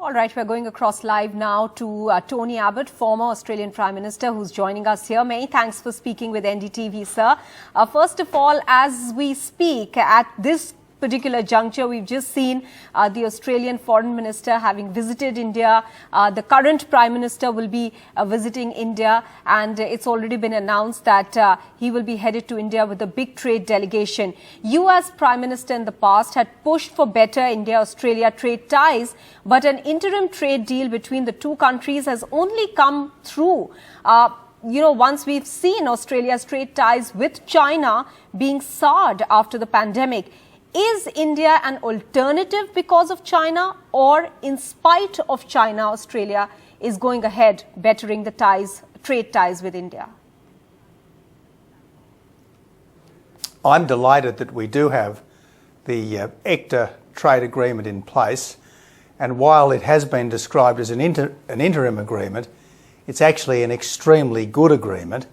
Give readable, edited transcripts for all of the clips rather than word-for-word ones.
All right, we're going across live now to Tony Abbott, former Australian Prime Minister, who's joining us here. Many thanks for speaking with NDTV, sir. First of all, as we speak at this particular juncture, we've just seen the Australian Foreign Minister having visited India. The current Prime Minister will be visiting India, and it's already been announced that he will be headed to India with a big trade delegation. You, as Prime Minister in the past, had pushed for better India-Australia trade ties, but an interim trade deal between the two countries has only come through once we've seen Australia's trade ties with China being soured after the pandemic. Is India an alternative because of China, or in spite of China, Australia is going ahead bettering the trade ties with India? I'm delighted that we do have the ECTA trade agreement in place, and while it has been described as an interim agreement, it's actually an extremely good agreement.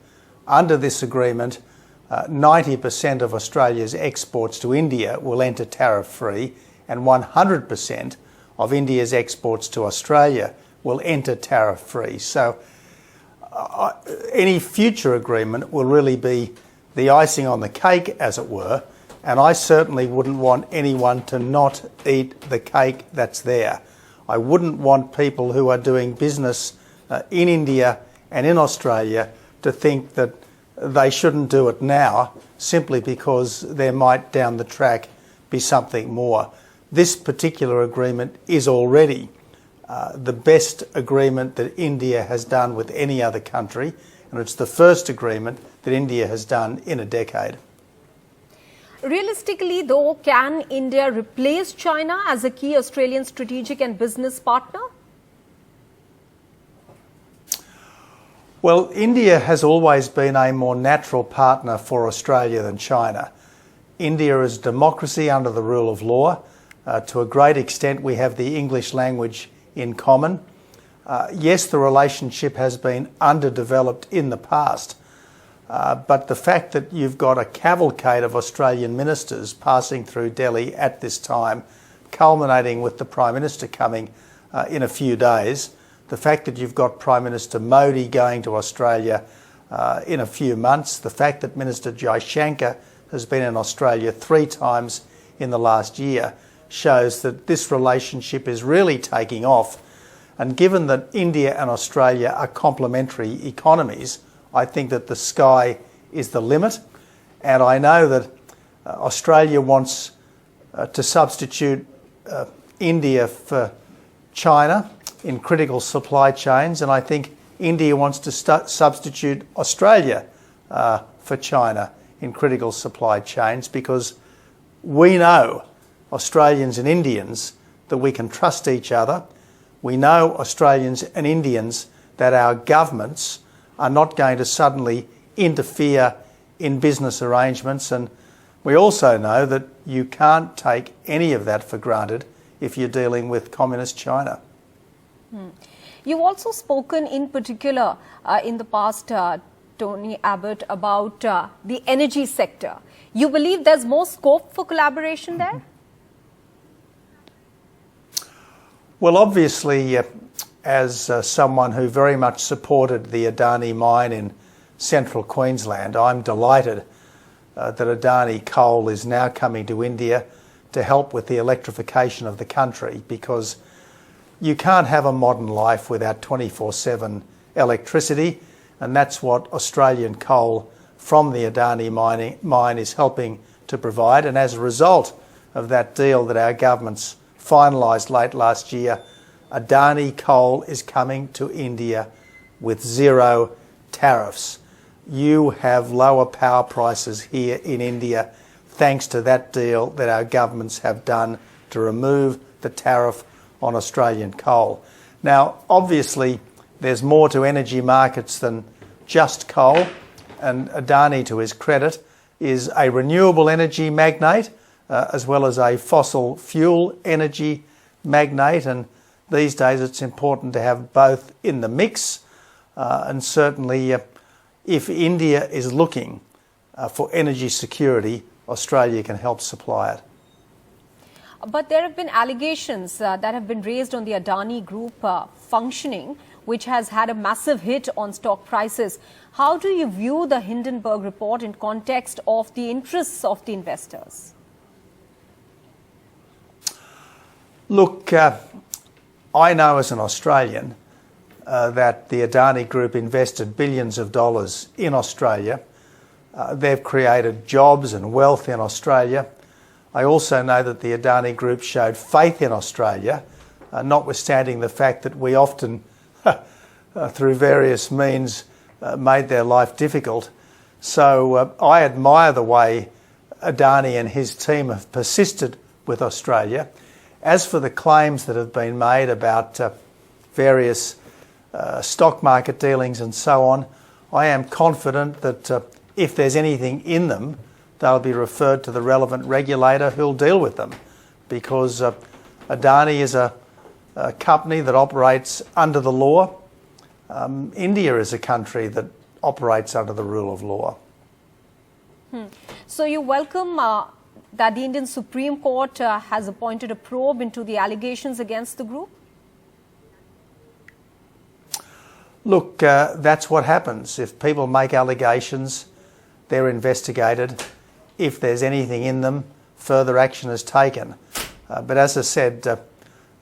Under this agreement, 90% of Australia's exports to India will enter tariff-free, and 100% of India's exports to Australia will enter tariff-free. So any future agreement will really be the icing on the cake, as it were, and I certainly wouldn't want anyone to not eat the cake that's there. I wouldn't want people who are doing business in India and in Australia to think that they shouldn't do it now simply because there might down the track be something more. This particular agreement is already the best agreement that India has done with any other country, and it's the first agreement that India has done in a decade. Realistically, though, can India replace China as a key Australian strategic and business partner? Well, India has always been a more natural partner for Australia than China. India is a democracy under the rule of law. To a great extent, we have the English language in common. Yes, the relationship has been underdeveloped in the past, but the fact that you've got a cavalcade of Australian ministers passing through Delhi at this time, culminating with the Prime Minister coming in a few days, the fact that you've got Prime Minister Modi going to Australia in a few months, the fact that Minister Jaishankar has been in Australia 3 times in the last year shows that this relationship is really taking off. And given that India and Australia are complementary economies, I think that the sky is the limit. And I know that Australia wants to substitute India for China in critical supply chains, and I think India wants to substitute Australia for China in critical supply chains, because we know, Australians and Indians, that we can trust each other. We know, Australians and Indians, that our governments are not going to suddenly interfere in business arrangements, and we also know that you can't take any of that for granted if you're dealing with communist China. You've also spoken in particular in the past, Tony Abbott, about the energy sector. You believe there's more scope for collaboration there? Well, obviously, as someone who very much supported the Adani mine in central Queensland, I'm delighted that Adani coal is now coming to India to help with the electrification of the country, because you can't have a modern life without 24/7 electricity, and that's what Australian coal from the Adani mine is helping to provide. And as a result of that deal that our governments finalised late last year, Adani coal is coming to India with 0 tariffs. You have lower power prices here in India thanks to that deal that our governments have done to remove the tariff on Australian coal. Now, obviously, there's more to energy markets than just coal, and Adani, to his credit, is a renewable energy magnate as well as a fossil fuel energy magnate, and these days it's important to have both in the mix, and certainly if India is looking for energy security, Australia can help supply it. But there have been allegations that have been raised on the Adani Group functioning, which has had a massive hit on stock prices. How do you view the Hindenburg report in context of the interests of the investors? Look, I know as an Australian that the Adani Group invested billions of dollars in Australia. They've created jobs and wealth in Australia. I also know that the Adani Group showed faith in Australia, notwithstanding the fact that we often, through various means, made their life difficult. So I admire the way Adani and his team have persisted with Australia. As for the claims that have been made about various stock market dealings and so on, I am confident that if there's anything in them, they'll be referred to the relevant regulator who'll deal with them, because Adani is a company that operates under the law. India is a country that operates under the rule of law. So you welcome that the Indian Supreme Court has appointed a probe into the allegations against the group? Look, that's what happens. If people make allegations, they're investigated. If there's anything in them, further action is taken. But as I said,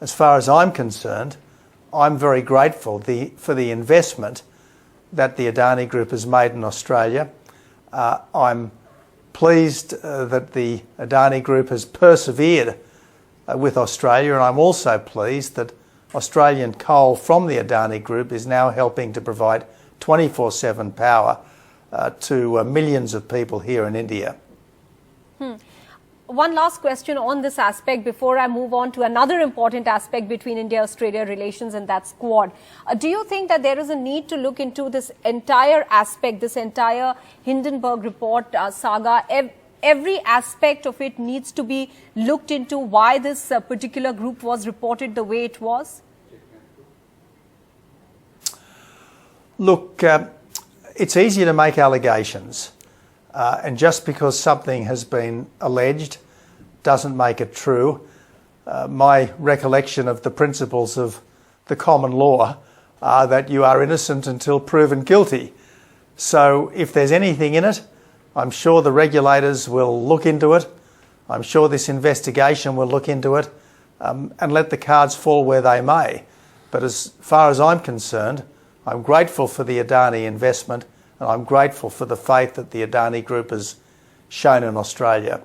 as far as I'm concerned, I'm very grateful for the investment that the Adani Group has made in Australia. I'm pleased that the Adani Group has persevered with Australia, and I'm also pleased that Australian coal from the Adani Group is now helping to provide 24/7 power to millions of people here in India. One last question on this aspect before I move on to another important aspect between India-Australia relations, and that's Quad. Do you think that there is a need to look into this entire aspect, this entire Hindenburg report saga? Every aspect of it needs to be looked into, why this particular group was reported the way it was? Look, it's easy to make allegations. And just because something has been alleged doesn't make it true. My recollection of the principles of the common law are that you are innocent until proven guilty. So if there's anything in it, I'm sure the regulators will look into it. I'm sure this investigation will look into it and let the cards fall where they may. But as far as I'm concerned, I'm grateful for the Adani investment, and I'm grateful for the faith that the Adani Group has shown in Australia.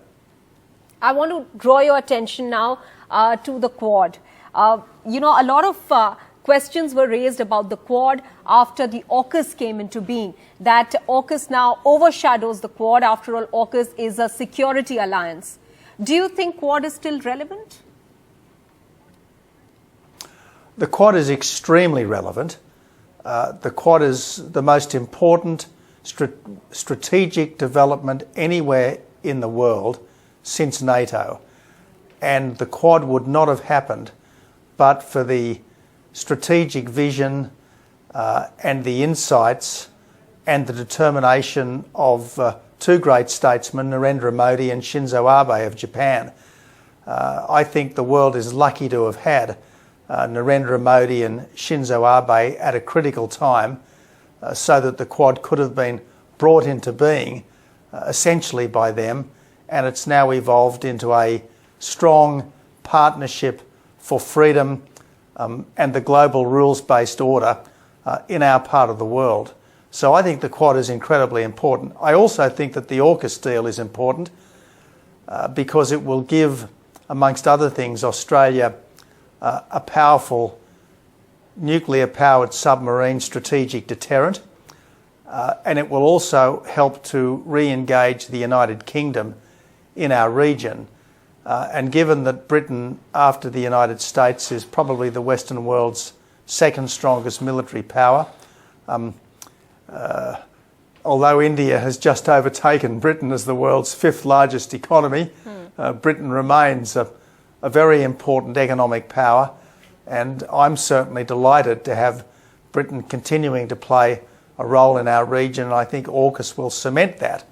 I want to draw your attention now to the Quad. A lot of questions were raised about the Quad after the AUKUS came into being, that AUKUS now overshadows the Quad. After all, AUKUS is a security alliance. Do you think Quad is still relevant? The Quad is extremely relevant. The Quad is the most important strategic development anywhere in the world since NATO. And the Quad would not have happened but for the strategic vision and the insights and the determination of two great statesmen, Narendra Modi and Shinzo Abe of Japan. I think the world is lucky to have had Narendra Modi and Shinzo Abe at a critical time so that the Quad could have been brought into being essentially by them, and it's now evolved into a strong partnership for freedom and the global rules-based order in our part of the world. So I think the Quad is incredibly important. I also think that the AUKUS deal is important because it will give, amongst other things, Australia a powerful nuclear-powered submarine strategic deterrent, and it will also help to re-engage the United Kingdom in our region. And given that Britain, after the United States, is probably the Western world's second strongest military power, although India has just overtaken Britain as the world's fifth largest economy, Britain remains a very important economic power, and I'm certainly delighted to have Britain continuing to play a role in our region, and I think AUKUS will cement that.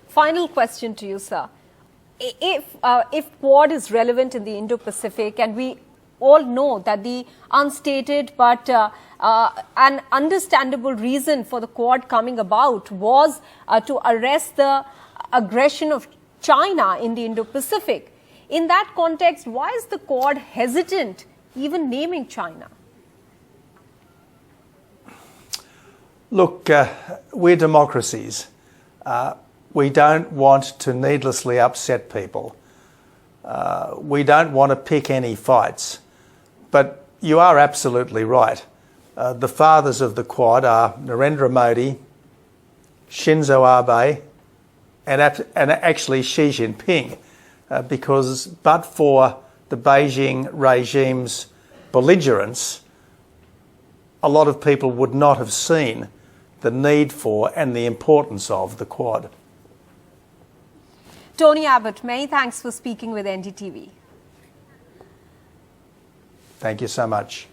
Final question to you, sir. If Quad is relevant in the Indo-Pacific, and we all know that the unstated but an understandable reason for the Quad coming about was to arrest the aggression of China in the Indo-Pacific. In that context, why is the Quad hesitant even naming China? Look, we're democracies. We don't want to needlessly upset people. We don't want to pick any fights. But you are absolutely right. The fathers of the Quad are Narendra Modi, Shinzo Abe, and actually Xi Jinping, because but for the Beijing regime's belligerence, a lot of people would not have seen the need for and the importance of the Quad. Tony Abbott, many thanks for speaking with NDTV. Thank you so much.